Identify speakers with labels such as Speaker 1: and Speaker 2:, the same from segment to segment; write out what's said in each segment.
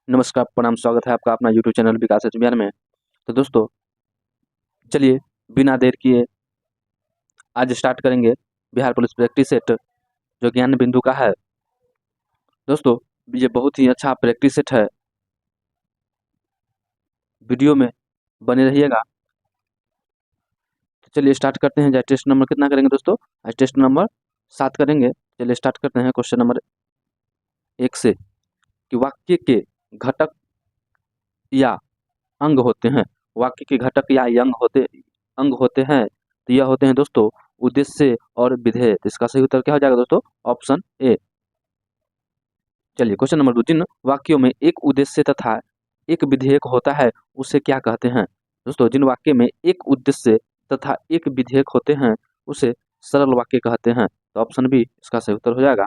Speaker 1: नमस्कार, प्रणाम, स्वागत है आपका अपना यूट्यूब चैनल विकास एच बिहार में। तो दोस्तों, चलिए बिना देर किए आज स्टार्ट करेंगे बिहार पुलिस प्रैक्टिस सेट जो ज्ञान बिंदु का है। दोस्तों, ये बहुत ही अच्छा प्रैक्टिस सेट है, वीडियो में बने रहिएगा। तो चलिए स्टार्ट करते हैं। टेस्ट नंबर कितना करेंगे दोस्तों? आज टेस्ट नंबर 7 करेंगे। चलिए स्टार्ट करते हैं क्वेश्चन नंबर 1 से कि वाक्य के घटक या अंग होते हैं। वाक्य के घटक या अंग होते हैं, तो यह होते हैं दोस्तों उद्देश्य और विधेय। तो इसका सही उत्तर क्या हो जाएगा दोस्तों? Option A. चलिए क्वेश्चन नंबर 2, जिन वाक्यों में एक उद्देश्य तथा एक विधेयक होता है उसे क्या कहते हैं? दोस्तों, जिन वाक्य में एक उद्देश्य तथा एक विधेयक होते हैं उसे सरल वाक्य कहते हैं। तो ऑप्शन बी इसका सही उत्तर हो जाएगा।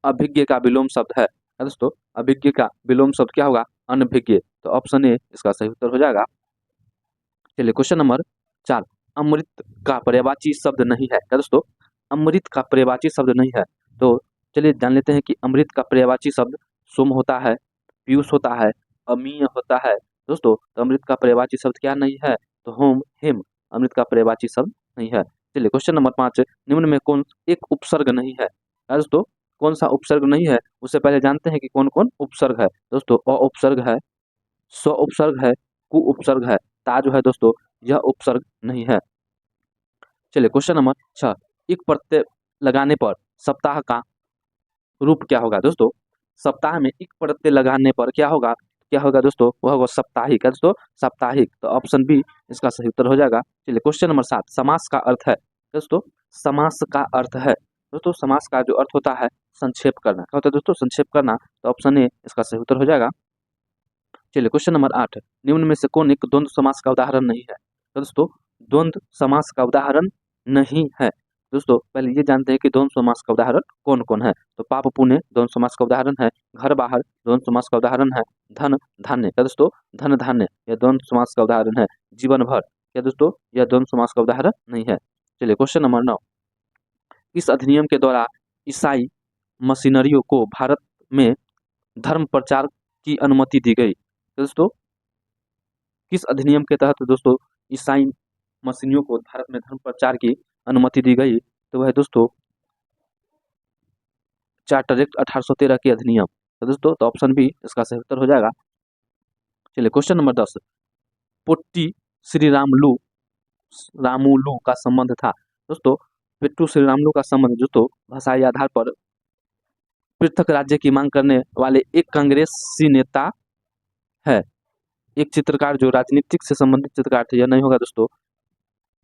Speaker 1: अभिज्ञ का विलोम शब्द है दोस्तों, अभिज्ञ का विलोम शब्द क्या होगा? अनभिज्ञ। तो ऑप्शन ए इसका सही उत्तर हो जाएगा। चलिए क्वेश्चन नंबर 4, अमृत का पर्यायवाची शब्द नहीं है क्या दोस्तों? अमृत का पर्यायवाची शब्द नहीं है। तो चलिए जान लेते हैं कि अमृत का पर्यायवाची शब्द सोम होता है, पीयूष होता है, अमीय होता है। दोस्तों, तो अमृत का पर्यायवाची शब्द क्या नहीं है? तो होम, हिम अमृत का पर्यायवाची शब्द नहीं है। चलिए क्वेश्चन नंबर 5, निम्न में कौन एक उपसर्ग नहीं है? दोस्तों, कौन सा उपसर्ग नहीं है? उससे पहले जानते हैं कि कौन कौन उपसर्ग है। दोस्तों, अ उपसर्ग है, स्व उपसर्ग है, कु उपसर्ग है, ता जो है दोस्तों यह उपसर्ग नहीं है। चलिए क्वेश्चन नंबर 6, एक प्रत्यय लगाने पर सप्ताह का रूप क्या होगा? दोस्तों, सप्ताह में एक प्रत्यय लगाने पर क्या होगा? क्या होगा दोस्तों? वह होगा साप्ताहिक। है दोस्तों, साप्ताहिक। तो ऑप्शन बी इसका सही उत्तर हो जाएगा। चलिए क्वेश्चन नंबर 7, समास का अर्थ है। दोस्तों, समास का अर्थ है, दोस्तों समास का जो अर्थ होता है संक्षेप करना। क्या होता है दोस्तों? संक्षेप करना। तो ऑप्शन ए इसका सही उत्तर हो जाएगा। चलिए क्वेश्चन नंबर 8, निम्न में से कौन एक द्वंद्व समास का उदाहरण नहीं है? तो दोस्तों, द्वंद्व समास का उदाहरण नहीं है। दोस्तों, पहले ये जानते हैं कि द्वंद्व समास का उदाहरण कौन कौन है। तो पाप पुण्य द्वंद्व समास का उदाहरण है, घर बाहर द्वंद्व समास का उदाहरण है, धन धान्य। क्या दोस्तों? धन धान्य यह द्वंद्व समास का उदाहरण है, जीवन भर। क्या दोस्तों? यह द्वंद्व समास का उदाहरण नहीं है। चलिए क्वेश्चन नंबर 9, इस अधिनियम के द्वारा ईसाई मशीनरियों को भारत में धर्म प्रचार की अनुमति दी गई। तो दोस्तों, किस अधिनियम के तहत दोस्तों ईसाई मशीनियों को भारत में धर्म प्रचार की अनुमति दी गई? तो वह है दोस्तों चार्टर एक्ट 1813 के अधिनियम। तो दोस्तों, तो ऑप्शन बी इसका सही उत्तर हो जाएगा। चलिए question number 10, potty Shri Ramulu का संबंध था। दोस्तों, पेट्टू श्री रामुलू का संबंध दोस्तों भाषाई आधार पर पृथक राज्य की मांग करने वाले एक कांग्रेसी नेता है। एक चित्रकार जो राजनीतिक से संबंधित चित्रकार थे, यह नहीं होगा दोस्तों।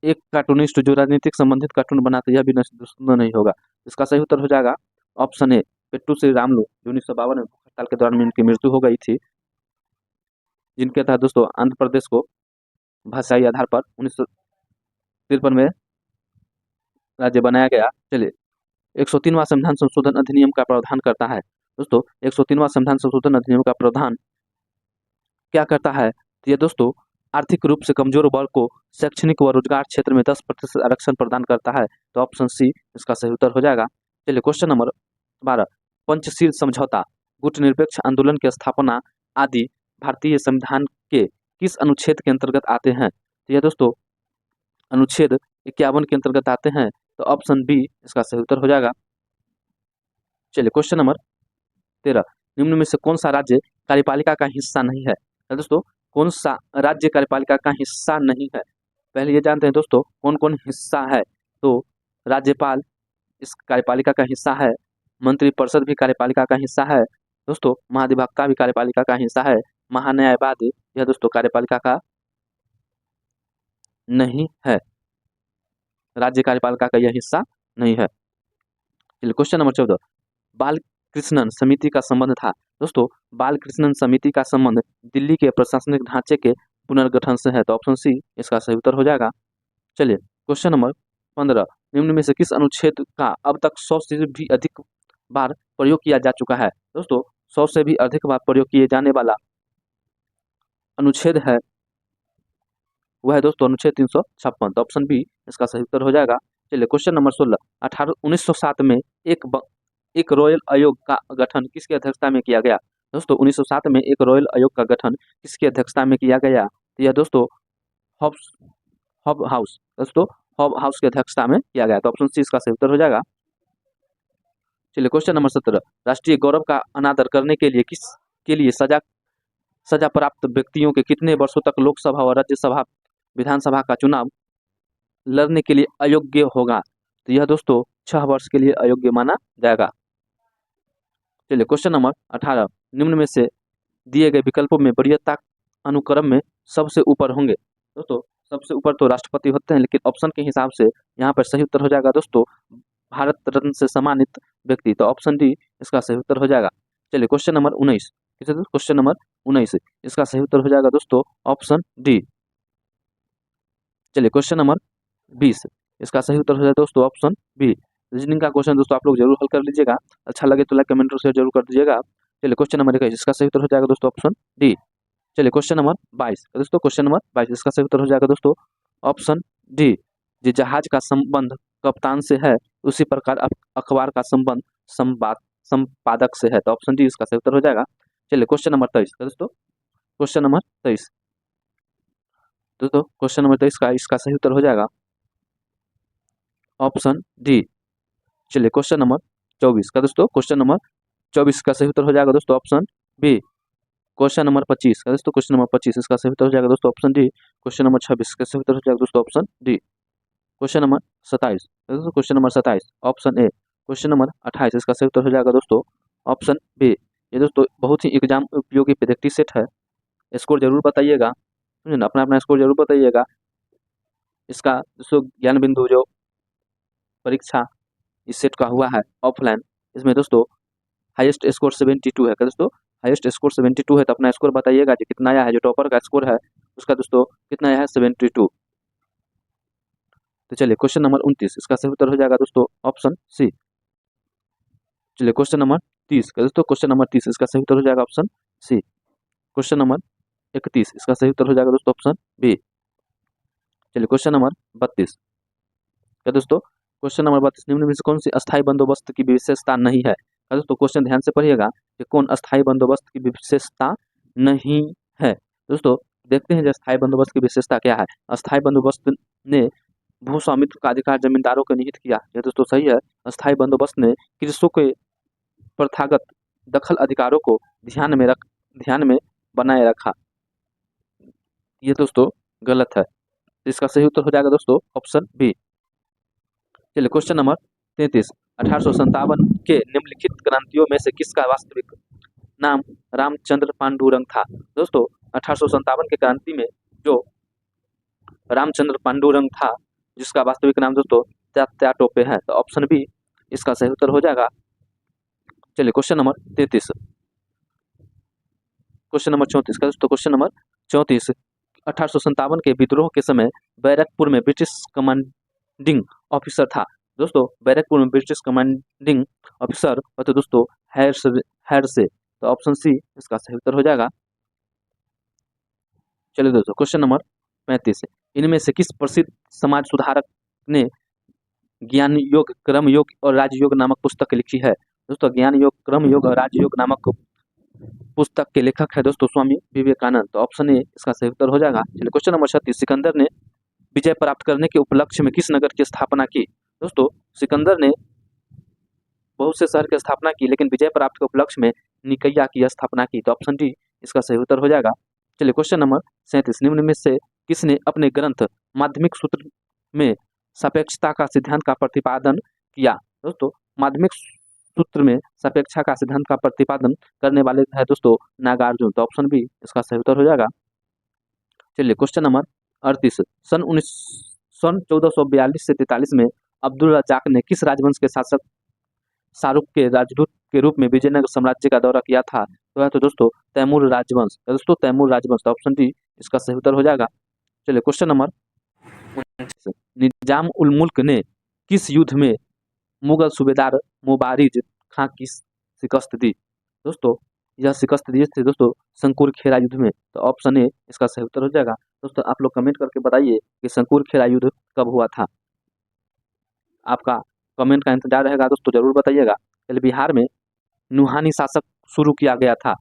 Speaker 1: एक कार्टूनिस्ट जो राजनीतिक संबंधित कार्टून बनाते, यह भी दोस्तों नहीं होगा। इसका सही उत्तर हो जाएगा ऑप्शन ए, पेट्टू श्री रामुलू, जो 1952 में भूख हड़ताल के दौरान में इनकी मृत्यु हो गई थी, जिनके तहत दोस्तों आंध्र प्रदेश को भाषाई आधार पर 1953 में राज्य बनाया गया। चलिए 103वां संविधान संशोधन अधिनियम का प्रावधान करता है। दोस्तों, 103वां संविधान संशोधन अधिनियम का प्रावधान क्या करता है? तो ये दोस्तों आर्थिक रूप से कमजोर वर्ग को शैक्षणिक व रोजगार क्षेत्र में 10% आरक्षण प्रदान करता है। तो ऑप्शन सी इसका सही उत्तर हो जाएगा। चलिए क्वेश्चन नंबर 12, पंचशील समझौता, गुटनिरपेक्ष आंदोलन की स्थापना आदि भारतीय संविधान के किस अनुच्छेद के अंतर्गत आते हैं? तो यह दोस्तों अनुच्छेद 51 के अंतर्गत आते हैं। तो ऑप्शन बी इसका सही उत्तर हो जाएगा। चलिए क्वेश्चन नंबर 13, निम्न में से कौन सा राज्य कार्यपालिका का हिस्सा नहीं है? तो दोस्तों, कौन सा राज्य कार्यपालिका का हिस्सा नहीं है? पहले ये जानते हैं दोस्तों कौन कौन हिस्सा है। तो राज्यपाल इस कार्यपालिका का हिस्सा है, मंत्रिपरिषद भी कार्यपालिका का हिस्सा है, दोस्तों महाधिवक्ता भी कार्यपालिका का हिस्सा है, महान्यायवादी यह दोस्तों कार्यपालिका का नहीं है, राज्य कार्यपालिका का यह हिस्सा नहीं है। चलिए क्वेश्चन नंबर 14, बाल कृष्णन समिति का संबंध था। दोस्तों, बाल कृष्णन समिति का संबंध दिल्ली के प्रशासनिक ढांचे के पुनर्गठन से है। तो ऑप्शन सी इसका सही उत्तर हो जाएगा। चलिए क्वेश्चन नंबर 15, निम्न में से किस अनुच्छेद का अब तक 100 से भी अधिक बार प्रयोग किया जा चुका है? दोस्तों, 100 से भी अधिक बार प्रयोग किए जाने वाला अनुच्छेद है वह है दोस्तों अनुच्छेद 356। तो ऑप्शन बी इसका सही उत्तर हो जाएगा। चलिए क्वेश्चन नंबर 16, 1907 में एक रॉयल आयोग का गठन किसकी अध्यक्षता में किया गया? दोस्तों 1907 में एक रॉयल आयोग का गठन किसकी अध्यक्षता में किया गया? तो यह दोस्तों हॉब्स हॉब हाउस दोस्तों हॉब हाउस की अध्यक्षता में किया गया। तो ऑप्शन सी इसका सही उत्तर हो जाएगा। चलिए क्वेश्चन नंबर 17, राष्ट्रीय गौरव का अनादर करने के लिए किसके लिए सजा प्राप्त व्यक्तियों के कितने वर्षों तक लोकसभा और राज्यसभा विधानसभा का चुनाव लड़ने के लिए अयोग्य होगा? तो यह दोस्तों 6 वर्ष के लिए अयोग्य माना जाएगा। चलिए क्वेश्चन नंबर 18, निम्न में से दिए गए विकल्पों में वरीयता अनुक्रम में सबसे ऊपर होंगे। दोस्तों सबसे ऊपर तो राष्ट्रपति होते हैं, लेकिन ऑप्शन के हिसाब से यहाँ पर सही उत्तर हो जाएगा दोस्तों भारत रत्न से सम्मानित व्यक्ति। तो ऑप्शन डी इसका सही उत्तर हो जाएगा। चलिए क्वेश्चन नंबर 19, क्वेश्चन नंबर 19 इसका सही उत्तर हो जाएगा दोस्तों ऑप्शन डी। चलिए क्वेश्चन नंबर 20 इसका सही उत्तर हो जाएगा दोस्तों ऑप्शन बी। रीजनिंग का क्वेश्चन दोस्तों आप लोग जरूर हल कर लीजिएगा, अच्छा लगे तो लाइक कमेंट और शेयर जरूर कर दीजिएगा। चलिए क्वेश्चन नंबर 21 इसका सही उत्तर हो जाएगा दोस्तों ऑप्शन डी। चलिए क्वेश्चन नंबर 22 दोस्तों क्वेश्चन नंबर 22 इसका सही उत्तर हो जाएगा दोस्तों ऑप्शन डी। जी जहाज का संबंध कप्तान से है उसी प्रकार अखबार का संबंध संपादक से है। तो ऑप्शन डी इसका सही उत्तर हो जाएगा। चलिए क्वेश्चन नंबर 23 दोस्तों क्वेश्चन नंबर 23 दोस्तों क्वेश्चन नंबर 23 का इसका सही उत्तर हो जाएगा ऑप्शन डी। चलिए क्वेश्चन नंबर 24 का दोस्तों क्वेश्चन नंबर 24 का सही उत्तर हो जाएगा दोस्तों ऑप्शन बी। क्वेश्चन नंबर 25 का दोस्तों क्वेश्चन नंबर 25 इसका सही उत्तर हो जाएगा दोस्तों ऑप्शन डी। क्वेश्चन नंबर 26 का सही उत्तर हो जाएगा दोस्तों ऑप्शन डी। क्वेश्चन नंबर 27 दोस्तों question number 27 option A. Question number 28 इसका सही उत्तर हो जाएगा दोस्तों ऑप्शन बी। ये दोस्तों बहुत ही एग्जाम उपयोगी प्रेडिक्टिव सेट है, स्कोर जरूर बताइएगा, समझे ना, अपना अपना स्कोर जरूर बताइएगा। इसका दोस्तों ज्ञान बिंदु जो परीक्षा इस सेट का हुआ है ऑफलाइन, इसमें दोस्तों हाईएस्ट स्कोर 72 है। दोस्तों हाईएस्ट स्कोर 72 है, तो अपना स्कोर बताइएगा जो कितना आया है। जो टॉपर का स्कोर है उसका दोस्तों कितना आया है 72। तो चलिए क्वेश्चन नंबर 29 इसका सही उत्तर हो जाएगा दोस्तों ऑप्शन सी। चलिए क्वेश्चन नंबर 30 का दोस्तों क्वेश्चन नंबर 30 इसका सही उत्तर हो जाएगा ऑप्शन सी। क्वेश्चन नंबर 31 इसका सही उत्तर हो जाएगा दोस्तों ऑप्शन बी। चलिए क्वेश्चन नंबर 32 का दोस्तों क्वेश्चन नंबर 32 निम्न में से कौन सी अस्थायी बंदोबस्त की विशेषता नहीं है? दोस्तों क्वेश्चन ध्यान से पढ़िएगा कि कौन अस्थायी बंदोबस्त की विशेषता नहीं है। दोस्तों देखते हैं जो अस्थायी बंदोबस्त की विशेषता क्या है। अस्थायी बंदोबस्त ने भू स्वामित्व का अधिकार जमींदारों को निहित किया, यह दोस्तों सही है। अस्थायी बंदोबस्त ने कृषकों के प्रथागत दखल अधिकारों को ध्यान में बनाए रखा, ये दोस्तों गलत है। इसका सही उत्तर हो जाएगा दोस्तों ऑप्शन बी। चलिए क्वेश्चन नंबर 33 1857 के निम्नलिखित क्रांतियों में से किसका वास्तविक नाम रामचंद्र पांडुरंग था? दोस्तों 1857 के क्रांति में जो रामचंद्र पांडुरंग था जिसका वास्तविक नाम दोस्तों तात्या टोपे है। तो ऑप्शन बी इसका सही उत्तर हो जाएगा। चलिए क्वेश्चन नंबर 33 क्वेश्चन नंबर 34 का दोस्तों क्वेश्चन नंबर 34 1857 के विद्रोह के समय बैरकपुर में ब्रिटिश कमांडिंग ऑफिसर था। दोस्तों बैरकपुर में ब्रिटिश कमांडिंग ऑफिसर तो दोस्तों हैर से। तो ऑप्शन सी इसका सही उत्तर हो जाएगा। चलिए दोस्तों क्वेश्चन नंबर 35 इनमें से किस प्रसिद्ध समाज सुधारक ने ज्ञान योग कर्म योग और राजयोग नामक पुस्तक लिखी है? दोस्तों ज्ञान योग कर्म योग और राजयोग नामक पुस्तक के लेखक है दोस्तों स्वामी विवेकानंद। तो ऑप्शन ए इसका सही उत्तर हो जाएगा। चलिए क्वेश्चन नंबर 36 सिकंदर ने विजय प्राप्त करने के उपलक्ष्य में किस नगर की स्थापना की? दोस्तों सिकंदर ने बहुत से शहर की स्थापना की, लेकिन विजय प्राप्त के उपलक्ष्य में निकैया की स्थापना की। तो ऑप्शन डी इसका सही उत्तर हो जाएगा। चलिए क्वेश्चन नंबर 37 निम्न में से किसने अपने ग्रंथ माध्यमिक सूत्र में सापेक्षता का सिद्धांत का प्रतिपादन किया? दोस्तों माध्यमिक सूत्र में सापेक्षा का सिद्धांत का प्रतिपादन करने वाले है दोस्तों नागार्जुन। तो ऑप्शन बी इसका सही उत्तर हो जाएगा। चलिए क्वेश्चन नंबर 38 सन 1442 से 43 में अब्दुल रजाक ने किस राजवंश के शासक शाहरुख के राजदूत के रूप में विजयनगर साम्राज्य का दौरा किया था? तो है तो दोस्तों तैमूर राजवंश। दोस्तों तैमूर राजवंश। तो ऑप्शन डी इसका सही उत्तर हो जाएगा। चलिए क्वेश्चन नंबर 29 निजाम उल मुल्क ने किस युद्ध में मुगल सूबेदार मुबारिज खां की शिकस्त दी? दोस्तों यह शिकस्त दिए थे दोस्तों शंकुर खेड़ा युद्ध में। तो ऑप्शन ए इसका सही उत्तर हो जाएगा। दोस्तों आप लोग कमेंट करके बताइए कि शंकुर खेड़ा युद्ध कब हुआ था। आपका कमेंट का इंतजार रहेगा दोस्तों, जरूर बताइएगा। चलिए बिहार में नुहानी शासक शुरू किया गया था।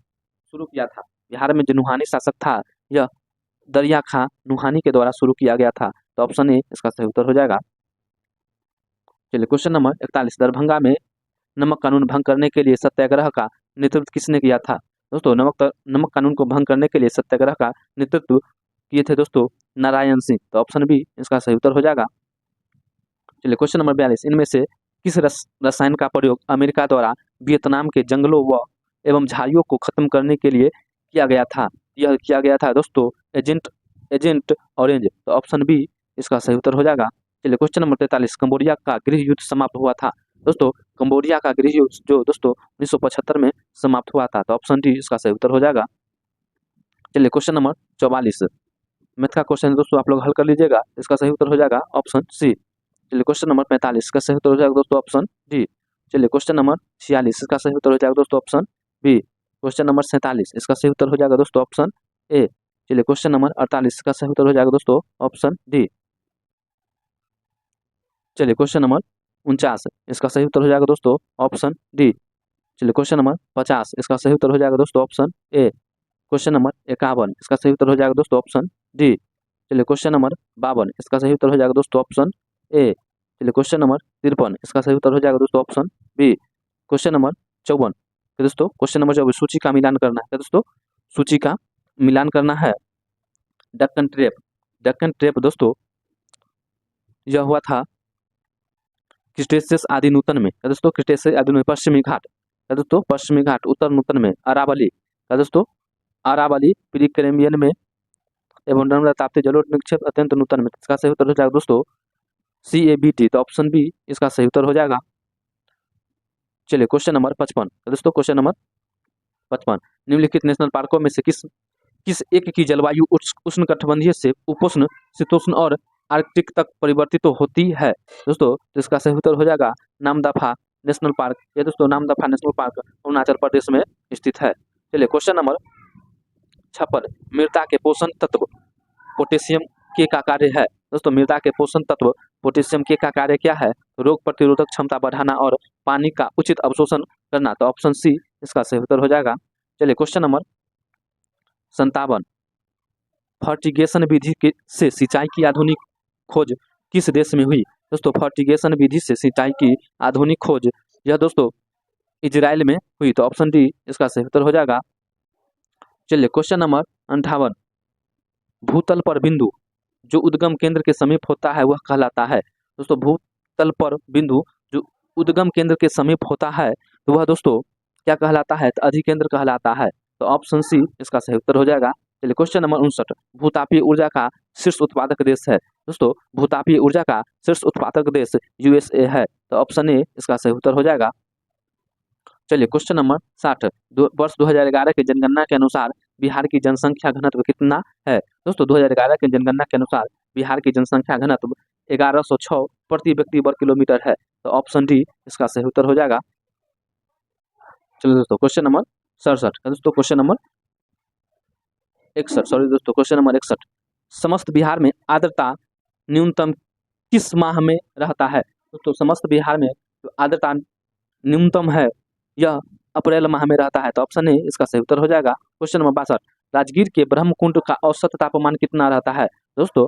Speaker 1: शुरू किया था? बिहार में जो नुहानी शासक था यह दरिया खां नुहानी के द्वारा शुरू किया गया था। तो ऑप्शन ए इसका सही उत्तर हो जाएगा। चलिए क्वेश्चन नंबर 41, दरभंगा में नमक कानून भंग करने के लिए सत्याग्रह का नेतृत्व किसने किया था? दोस्तों नमक कानून को भंग करने के लिए सत्याग्रह का नेतृत्व किए थे दोस्तों नारायण सिंह। तो ऑप्शन बी इसका सही उत्तर हो जाएगा। चलिए क्वेश्चन नंबर 42, इनमें से किस रसायन का प्रयोग अमेरिका द्वारा वियतनाम के जंगलों व एवं झाड़ियों को खत्म करने के लिए किया गया था? यह किया गया था दोस्तों एजेंट ऑरेंज। तो ऑप्शन बी इसका सही उत्तर हो जाएगा। चलिए क्वेश्चन नंबर 43, कंबोडिया का गृह युद्ध समाप्त हुआ था? दोस्तों कंबोडिया का गृह युद्ध जो दोस्तों 1975 में समाप्त हुआ था। तो ऑप्शन डी इसका सही उत्तर हो जाएगा। चलिए क्वेश्चन नंबर 44, मैथ का क्वेश्चन दोस्तों आप लोग हल कर लीजिएगा। इसका सही उत्तर हो जाएगा ऑप्शन सी। चलिए क्वेश्चन नंबर 45 का सही उत्तर हो जाएगा दोस्तों ऑप्शन डी। चलिए क्वेश्चन नंबर 46 इसका सही उत्तर हो जाएगा दोस्तों ऑप्शन बी। क्वेश्चन नंबर 47 इसका सही उत्तर हो जाएगा दोस्तों ऑप्शन ए। चलिए क्वेश्चन नंबर 48 का सही उत्तर हो जाएगा दोस्तों ऑप्शन डी। चलिए क्वेश्चन नंबर 49 इसका सही उत्तर हो जाएगा दोस्तों ऑप्शन डी। चलिए क्वेश्चन नंबर 50 इसका सही उत्तर हो जाएगा दोस्तों ऑप्शन ए। क्वेश्चन नंबर 51 इसका सही उत्तर हो जाएगा दोस्तों ऑप्शन डी। चलिए क्वेश्चन नंबर 52 इसका सही उत्तर हो जाएगा दोस्तों ऑप्शन ए। चलिए क्वेश्चन नंबर 53 इसका सही उत्तर हो जाएगा दोस्तों ऑप्शन बी। क्वेश्चन नंबर 54 दोस्तों क्वेश्चन नंबर 54, सूची का मिलान करना है दोस्तों, सूची का मिलान करना है। डेक्कन ट्रेप दोस्तों यह हुआ था क्रिटेशियस आदि नूतन में। दोस्तों क्रिटेशियस आदि नूतन पश्चिमी घाट दोस्तों, पश्चिमी घाट उत्तर नूतन में। अरावली दोस्तों, अरावली प्रीकैम्बियन में एवं नर्मदा ताप्ती जलोढ़ निक्षेप अत्यंत नूतन में। इसका सही उत्तर हो जाएगा दोस्तों CABT। तो ऑप्शन बी इसका सही उत्तर हो जाएगा। चलिए क्वेश्चन नंबर 55 दोस्तों, क्वेश्चन नंबर 55, निम्नलिखित नेशनल पार्कों में से किस एक की जलवायु उष्णकटिबंधीय से उपोष्ण शीतोष्ण और आर्कटिक तक परिवर्तित तो होती है? दोस्तों तो इसका सही उत्तर हो जाएगा नामदफा नेशनल पार्क। ये दोस्तों नामदफा नेशनल पार्क अरुणाचल प्रदेश में स्थित है। चलिए क्वेश्चन नंबर 56, मृदा के पोषण तत्व पोटेशियम के का कार्य है? दोस्तों मृदा के पोषण तत्व पोटेशियम के का कार्य क्या है? रोग प्रतिरोधक क्षमता बढ़ाना और पानी का उचित अवशोषण करना। तो ऑप्शन सी इसका सही उत्तर हो जाएगा। चलिए क्वेश्चन नंबर 57, फर्टिगेशन विधि से सिंचाई की आधुनिक खोज किस देश में हुई? दोस्तों फर्टिगेशन विधि से सिंचाई की आधुनिक खोज यह दोस्तों इजराइल में हुई। तो ऑप्शन डी इसका सही उत्तर हो जाएगा। चलिए क्वेश्चन नंबर 58, भूतल पर बिंदु जो उद्गम केंद्र के समीप होता है वह कहलाता है? दोस्तों भूतल पर बिंदु जो उद्गम केंद्र के समीप होता है तो वह दोस्तों क्या कहलाता है? तो अधिकेंद्र कहलाता है। तो ऑप्शन सी इसका सही उत्तर हो जाएगा। चलिए क्वेश्चन नंबर 59, भूतापीय ऊर्जा का शीर्ष उत्पादक देश है? दोस्तों भूतापीय ऊर्जा का शीर्ष उत्पादक देश USA है। तो ऑप्शन ए इसका सही उत्तर हो जाएगा। चलिए क्वेश्चन नंबर 60, वर्ष 2011 की जनगणना के अनुसार बिहार की जनसंख्या घनत्व कितना है? दोस्तों 2011 की जनगणना के अनुसार बिहार की जनसंख्या घनत्व 1106 प्रति व्यक्ति वर्ग किलोमीटर है। तो ऑप्शन डी इसका सही उत्तर हो जाएगा। चलिए दोस्तों क्वेश्चन नंबर 67 दोस्तों, क्वेश्चन नंबर 61 सॉरी दोस्तों, क्वेश्चन नंबर 61, समस्त बिहार में आर्द्रता न्यूनतम किस माह में रहता है? दोस्तों समस्त बिहार में जो आर्द्रता न्यूनतम है यह अप्रैल माह में रहता है। तो ऑप्शन ए इसका सही उत्तर हो जाएगा। क्वेश्चन नंबर 62, राजगीर के ब्रह्मकुंड का औसत तापमान कितना रहता है? दोस्तों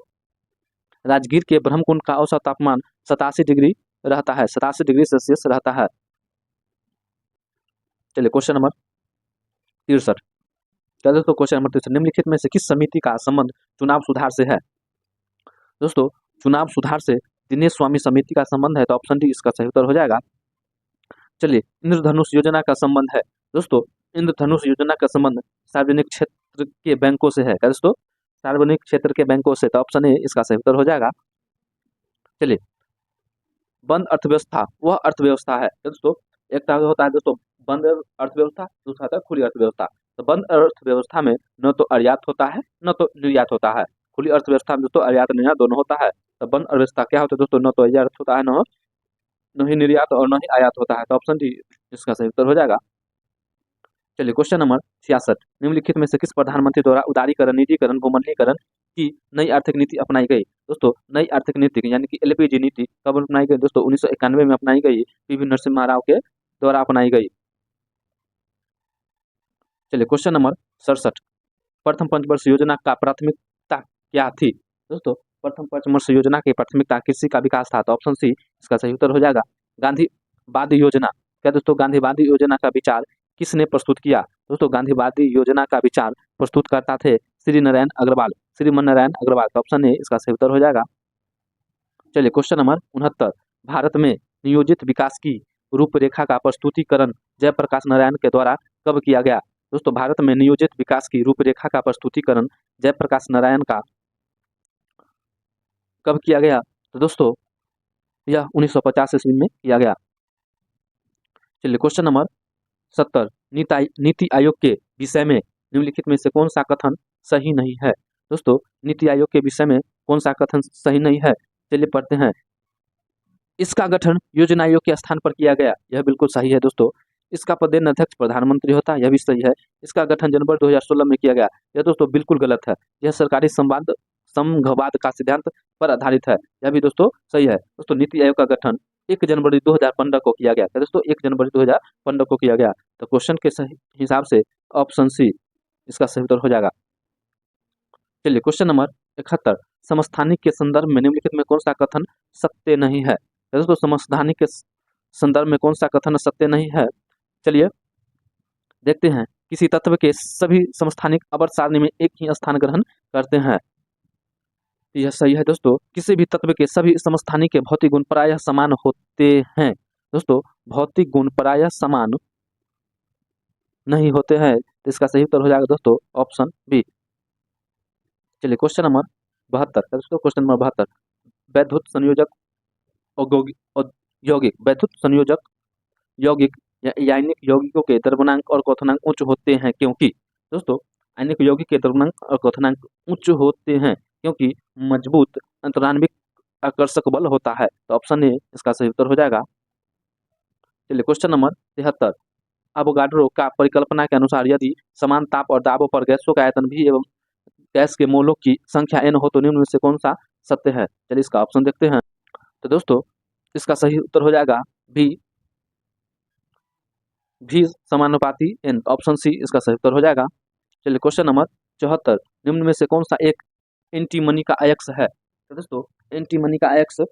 Speaker 1: राजगीर के ब्रह्मकुंड का औसत तापमान 87 डिग्री रहता है, 87 डिग्री सेल्सियस रहता है। चलिए क्वेश्चन नंबर 63, दोस्तों क्वेश्चन नंबर 63, निम्नलिखित में से किस समिति का संबंध चुनाव सुधार से है? दोस्तों चुनाव सुधार से दिनेश स्वामी समिति का संबंध है। तो ऑप्शन डी इसका सही उत्तर हो जाएगा। चलिए इंद्रधनुष योजना का संबंध है? दोस्तों इंद्रधनुष योजना का संबंध सार्वजनिक क्षेत्र के बैंकों से है। क्या दोस्तों? सार्वजनिक क्षेत्र के बैंकों से। तो ऑप्शन ए इसका सही उत्तर हो जाएगा। चलिए बंद अर्थव्यवस्था वह अर्थव्यवस्था है दोस्तों, एक तरह होता है दोस्तों बंद अर्थव्यवस्था, दूसरा होता है खुली अर्थव्यवस्था। तो बंद अर्थव्यवस्था में न तो आयात होता है न तो निर्यात होता है। खुली अर्थव्यवस्था में दोस्तों आयात निर्यात दोनों होता है। तो बंद अर्थव्यवस्था क्या होता है दोस्तों? न तो आयात होता है न ही निर्यात और न ही आयात होता है। तो ऑप्शन डी इसका सही उत्तर हो जाएगा। चलिए क्वेश्चन नंबर 66, निम्नलिखित में से किस प्रधानमंत्री द्वारा उदारीकरण निजीकरण भूमंडलीकरण की नई आर्थिक नीति अपनाई गई? दोस्तों नई आर्थिक नीति यानी कि LPG नीति कब अपनाई गई? दोस्तों 1991 में अपनाई गई, PV नरसिम्हा राव के द्वारा अपनाई गई। चलिए क्वेश्चन नंबर 67, प्रथम पंचवर्ष योजना का प्राथमिकता क्या थी? दोस्तों प्रथम पंचवर्ष योजना की प्राथमिकता कृषि का विकास था, तो ऑप्शन सी इसका सही उत्तर हो जाएगा। गांधीवादी योजना, क्या दोस्तों गांधीवादी योजना का विचार किसने प्रस्तुत किया? दोस्तों गांधीवादी योजना का विचार प्रस्तुत करता थे श्रीनारायण अग्रवाल, श्रीमन-नारायण अग्रवाल, तो ऑप्शन ए इसका सही उत्तर हो जाएगा। चलिए क्वेश्चन नंबर 69, भारत में नियोजित विकास की रूपरेखा का प्रस्तुतिकरण जयप्रकाश नारायण के द्वारा कब किया गया? दोस्तों भारत में नियोजित विकास की रूपरेखा का प्रस्तुतिकरण जयप्रकाश नारायण का कब किया गया? तो दोस्तों यह 1950 ईस्वी में किया गया। चलिए क्वेश्चन नंबर 70, नीति आयोग के विषय में निम्नलिखित में से कौन सा कथन सही नहीं है? दोस्तों नीति आयोग के विषय में कौन सा कथन सही नहीं है? चलिए पढ़ते हैं। इसका गठन योजना आयोग के स्थान पर किया गया, यह बिल्कुल सही है दोस्तों। इसका पदेन अध्यक्ष प्रधानमंत्री होता है, यह भी सही है। इसका गठन जनवरी 2016 में किया गया, यह दोस्तों बिल्कुल गलत है। यह सरकारी संघवाद का सिद्धांत पर आधारित है, यह भी दोस्तों सही है। दोस्तों नीति आयोग का गठन 1 जनवरी 2015 को किया गया, दोस्तों 1 जनवरी 2015 को किया गया। तो क्वेश्चन के सही हिसाब से ऑप्शन सी इसका सही उत्तर हो जाएगा। चलिए क्वेश्चन नंबर 71, समस्थानिक के संदर्भ में निम्नलिखित में कौन सा कथन सत्य नहीं है? दोस्तों समस्थानिक के संदर्भ में कौन सा कथन सत्य नहीं है? चलिए देखते हैं। किसी तत्व के सभी समस्थानिक आवर्त सारणी में एक ही स्थान ग्रहण करते हैं, यह सही है दोस्तों। किसी भी तत्व के सभी समस्थानिक के भौतिक गुण प्रायः समान होते हैं, दोस्तों भौतिक गुण प्रायः समान नहीं होते हैं, तो इसका सही उत्तर हो जाएगा दोस्तों ऑप्शन बी। चलिए क्वेश्चन नंबर 72, दोस्तों क्वेश्चन नंबर 72, वैद्युत संयोजक औद्योगिक वैद्युत संयोजक यौगिक या आयनिक यौगिकों के द्रव्यमानांक और क्वथनांक उच्च होते हैं क्योंकि? दोस्तों आयनिक यौगिक के द्रव्यमानांक और क्वथनांक उच्च होते हैं क्योंकि मजबूत अंतरान्विक आकर्षक बल होता है, तो ऑप्शन ए इसका सही उत्तर हो जाएगा। चलिए क्वेश्चन नंबर 73, अवोगाड्रो का परिकल्पना के अनुसार यदि समान ताप और दाबों पर गैसों का आयतन भी एवं गैस के मोलों की संख्या n हो तो निम्न में से कौन सा सत्य है? चलिए इसका ऑप्शन देखते हैं। तो दोस्तों इसका सही उत्तर हो जाएगा भी समानुपाती n, ऑप्शन सी इसका सही उत्तर हो जाएगा। चलिए क्वेश्चन नंबर 74, निम्न में से कौन सा एक एंटीमनी का अयस्क है? तो दोस्तों एंटीमनी का अयस्क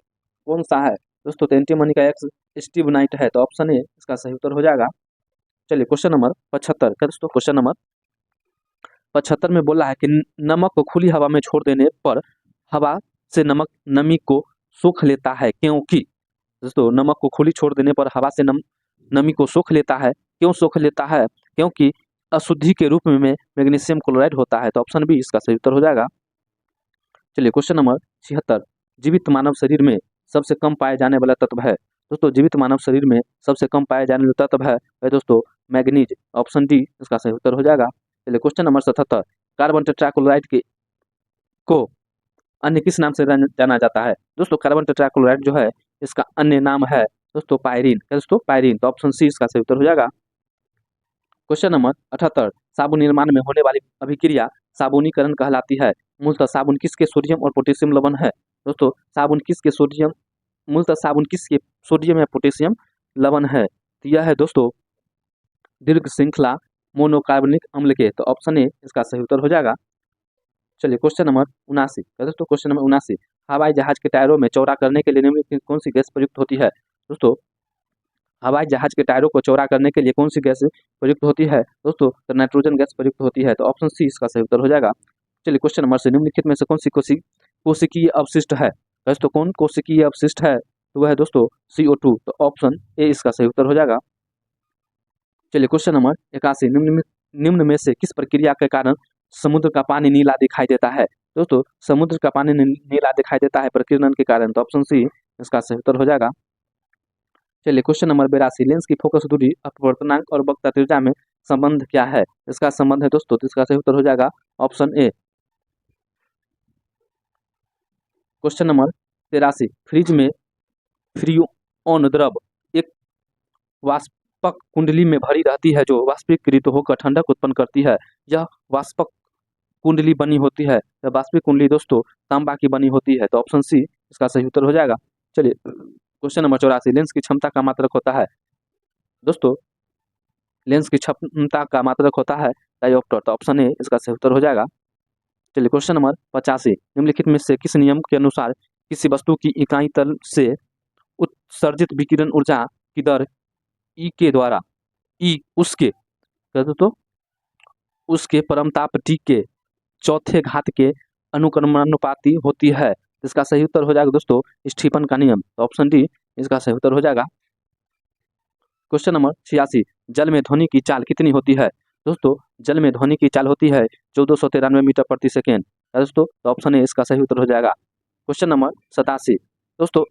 Speaker 1: कौन सा है? दोस्तों तो एंटीमनी का अयस्क स्टिबनाइट है, तो ऑप्शन ए इसका सही उत्तर हो जाएगा। चलिए क्वेश्चन नंबर 75, क्या दोस्तों क्वेश्चन नंबर 75 में बोला है कि नमक को खुली हवा में छोड़ देने पर हवा से नमक नमी को सोख लेता है क्योंकि? दोस्तों नमक को खुली छोड़ देने पर हवा से नमी को सोख लेता है, क्यों सोख लेता है? क्योंकि अशुद्धि के रूप में मैग्नीशियम क्लोराइड होता है, तो ऑप्शन बी इसका सही उत्तर हो जाएगा। चलिए क्वेश्चन नंबर 76, जीवित मानव शरीर में सबसे कम पाए जाने वाला तत्व है? दोस्तों जीवित मानव शरीर में सबसे कम पाए जाने वाला तत्व है दोस्तों मैग्नीज, ऑप्शन डी इसका सही उत्तर हो जाएगा। चलिए क्वेश्चन नंबर 77, कार्बन टेट्राक्लोराइड को अन्य किस नाम से जाना जाता है? दोस्तों कार्बन टेट्राक्लोराइड जो है इसका अन्य नाम है दोस्तों पायरीन, दोस्तों पायरीन, तो ऑप्शन सी इसका सही उत्तर हो जाएगा। क्वेश्चन नंबर 78, साबुन निर्माण में होने वाली अभिक्रिया साबुनीकरण कहलाती है, मूलतः साबुन किसके सोडियम और पोटेशियम लवण है? दोस्तों साबुन किसके सोडियम मूलतः साबुन किसके सोडियम या पोटेशियम लवण है? तो यह है दोस्तों दीर्घ श्रृंखला मोनोकार्बोनिक अम्ल के, तो ऑप्शन ए इसका सही उत्तर हो जाएगा। चलिए क्वेश्चन नंबर 79, दोस्तों क्वेश्चन नंबर 79, हवाई जहाज के टायरों में चौड़ा करने के लिए निम्नलिखित कौन सी गैस प्रयुक्त होती है? दोस्तों हवाई जहाज के टायरों को चौड़ा करने के लिए कौन सी गैस प्रयुक्त होती है? दोस्तों तो नाइट्रोजन गैस प्रयुक्त होती है, तो ऑप्शन सी इसका सही उत्तर हो जाएगा। चलिए क्वेश्चन नंबर से, निम्नलिखित में से कौन सी कोशिकीय अवशिष्ट है? दोस्तों कौन कोशिकीय अवशिष्ट है? तो वह है दोस्तों CO2, तो ऑप्शन ए इसका सही उत्तर हो जाएगा। चलिए क्वेश्चन नंबर 81, निम्न में से किस प्रक्रिया के कारण समुद्र का पानी नीला दिखाई देता है? दोस्तों समुद्र का पानी नीला दिखाई देता है प्रकीर्णन के कारण, तो ऑप्शन सी इसका सही उत्तर हो जाएगा। चलिए क्वेश्चन नंबर 82, लेंस की फोकस दूरी अपवर्तनांक और वक्रता त्रिज्या में संबंध क्या है? इसका संबंध है दोस्तों, तो इसका सही उत्तर हो जाएगा option A. Question number 83, fridge में फ्रीओन द्रव एक वाष्पक कुंडली में भरी रहती है जो वाष्पीकृत होकर ठंडक उत्पन्न करती है, यह वाष्पक कुंडली बनी होती है, वाष्पिक कुंडली दोस्तों तांबा की बनी होती है, तो ऑप्शन सी इसका सही उत्तर हो जाएगा। चलिए क्वेश्चन नंबर 84, लेंस की क्षमता का मात्रक होता है? दोस्तों लेंस की क्षमता का मात्रक होता है डायोप्टर। तो ऑप्शन ए इसका सही उत्तर हो जाएगा। चलिए क्वेश्चन नंबर 85, निम्नलिखित में से किस नियम के अनुसार किसी वस्तु की इकाई तल से उत्सर्जित विकिरण ऊर्जा की दर ई के द्वारा ई उसके कह दो तो उसके परमताप टी के चौथे घात के अनुक्रमानुपाती होती है? इसका सही उत्तर हो जाएगा दोस्तों स्टीफन का नियम। तो ऑप्शन डी इसका सही उत्तर हो जाएगा। क्वेश्चन नंबर 86, जल में ध्वनि की चाल कितनी होती है? दोस्तों जल में ध्वनि की चाल होती है 1493 मीटर प्रति सेकेंड। दोस्तों तो ऑप्शन ए इसका सही उत्तर हो जाएगा। क्वेश्चन नंबर 87, दोस्तों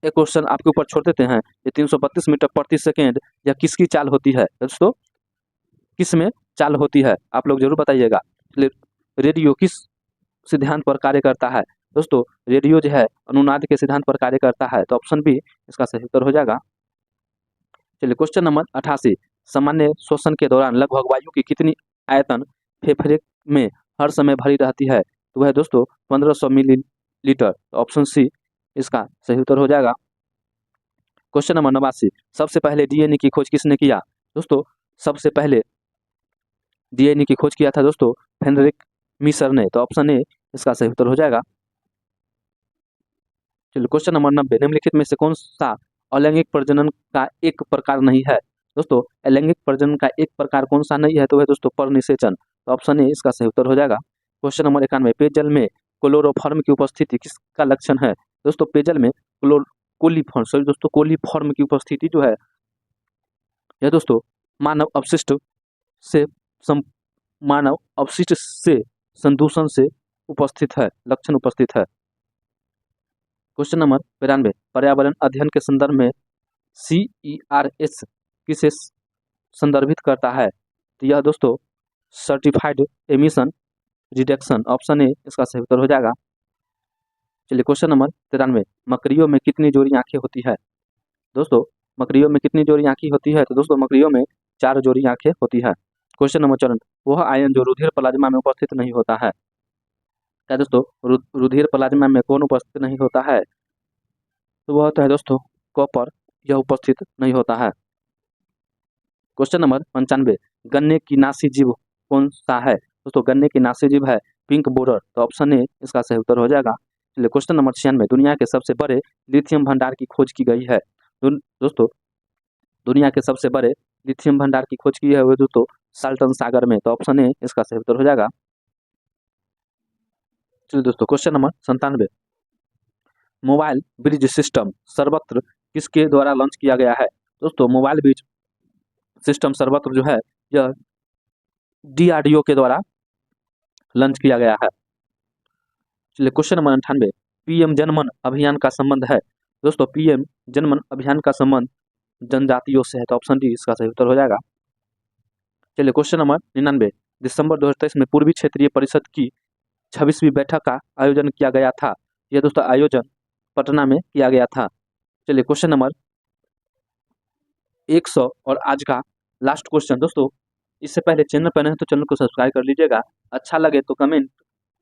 Speaker 1: एक क्वेश्चन आपके ऊपर छोड़ देते हैं, ये 332 मीटर प्रति सेकेंड यह किसकी चाल होती है? दोस्तों किस में चाल होती है आप लोग जरूर बताइएगा। रेडियो किस सिद्धांत पर कार्य करता है? दोस्तों रेडियो जो है अनुनाद के सिद्धांत पर कार्य करता है। तो ऑप्शन बी इसका सही उत्तर हो जाएगा। चलिए क्वेश्चन नंबर 88, सामान्य श्वसन के दौरान लगभग वायु की कितनी आयतन फेफड़े में हर समय भरी रहती है? तो वह दोस्तों 1500 मिलीलीटर। तो ऑप्शन सी इसका सही उत्तर हो जाएगा। क्वेश्चन नंबर 89, सबसे पहले डीएनए की खोज किसने किया? दोस्तों सबसे पहले डीएनए की खोज किया था दोस्तों हेनरिक मिशर ने। तो ऑप्शन ए इसका सही उत्तर हो जाएगा। चलिए क्वेश्चन नंबर 90, निम्नलिखित में से कौन सा अलैंगिक प्रजनन का एक प्रकार नहीं है? दोस्तों अलैंगिक प्रजनन का एक प्रकार कौन सा नहीं है? तो है दोस्तों परनिषेचन। तो ऑप्शन ए इसका सही उत्तर हो जाएगा। क्वेश्चन नंबर 91, पेयजल में क्लोरोफॉर्म की उपस्थिति किसका लक्षण है? दोस्तों पेयजल में कोलीफॉर्म सॉरी दोस्तों कोलीफॉर्म की उपस्थिति जो है यह दोस्तों मानव अपशिष्ट से मानव अपशिष्ट से संदूषण से उपस्थित है, लक्षण उपस्थित है। क्वेश्चन नंबर 92, पर्यावरण अध्ययन के संदर्भ में CERS किसे संदर्भित करता है? तो यह दोस्तों certified emission reduction. Option A इसका सही उत्तर हो जाएगा। चलिए क्वेश्चन नंबर 93, मकड़ियों में कितनी जोड़ी आंखें होती है? दोस्तों मकड़ियों में कितनी जोड़ी आंखें होती है? तो दोस्तों मकड़ियों में 4 जोड़ी आंखें होती है। क्वेश्चन नंबर 54, वह आयन जो रुधिर प्लाज्मा में उपस्थित नहीं होता है? क्या दोस्तों रुधिर प्लाज्मा में कौन उपस्थित नहीं होता है? तो वह होता है दोस्तों कॉपर, यह उपस्थित नहीं होता है। क्वेश्चन नंबर 95, गन्ने की नासी जीव कौन सा है? दोस्तों गन्ने की नासी जीव है पिंक बोरर। तो ऑप्शन ए इसका सही उत्तर हो जाएगा। चलिए क्वेश्चन नंबर 96, दुनिया के सबसे बड़े लिथियम भंडार की खोज की गई है? दोस्तों दुनिया के सबसे बड़े लिथियम भंडार की खोज की है वो दोस्तों साल्टन सागर में। तो ऑप्शन ए इसका सही उत्तर हो जाएगा। चलिए दोस्तों question number 97, mobile bridge system सर्वत्र किसके द्वारा लॉन्च किया गया है? दोस्तों मोबाइल ब्रिज सिस्टम सर्वत्र जो है यह DRDO के द्वारा लॉन्च किया गया है। चलिए क्वेश्चन नंबर 98, PM जनमन अभियान का संबंध है? दोस्तों PM जनमन अभियान का संबंध जनजातियों से है। तो ऑप्शन डी इसका सही उत्तर हो जाएगा। चलिए क्वेश्चन नंबर 99, दिसंबर 2023 में पूर्वी क्षेत्रीय परिषद की 26वीं बैठक का आयोजन किया गया था? यह दोस्तों आयोजन पटना में किया गया था। चलिए क्वेश्चन नंबर 100 और आज का लास्ट क्वेश्चन। दोस्तों इससे पहले चैनल पर नहीं तो चैनल को सब्सक्राइब कर लीजिएगा, अच्छा लगे तो कमेंट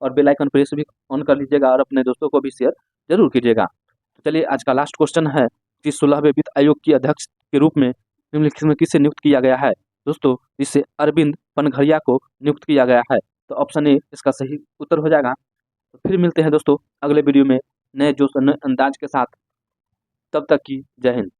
Speaker 1: और बेल आइकन प्रेस भी ऑन कर लीजिएगा और अपने दोस्तों को भी शेयर जरूर कीजिएगा। तो चलिए आज का लास्ट क्वेश्चन है कि 16वें वित्त आयोग की अध्यक्ष के रूप में निम्नलिखित में किसे नियुक्त किया गया है? दोस्तों इससे अरविंद पनघरिया को नियुक्त किया गया है। तो ऑप्शन ए इसका सही उत्तर हो जाएगा। तो फिर मिलते हैं दोस्तों अगले वीडियो में नए जोश और नए अंदाज के साथ। तब तक की जय हिंद।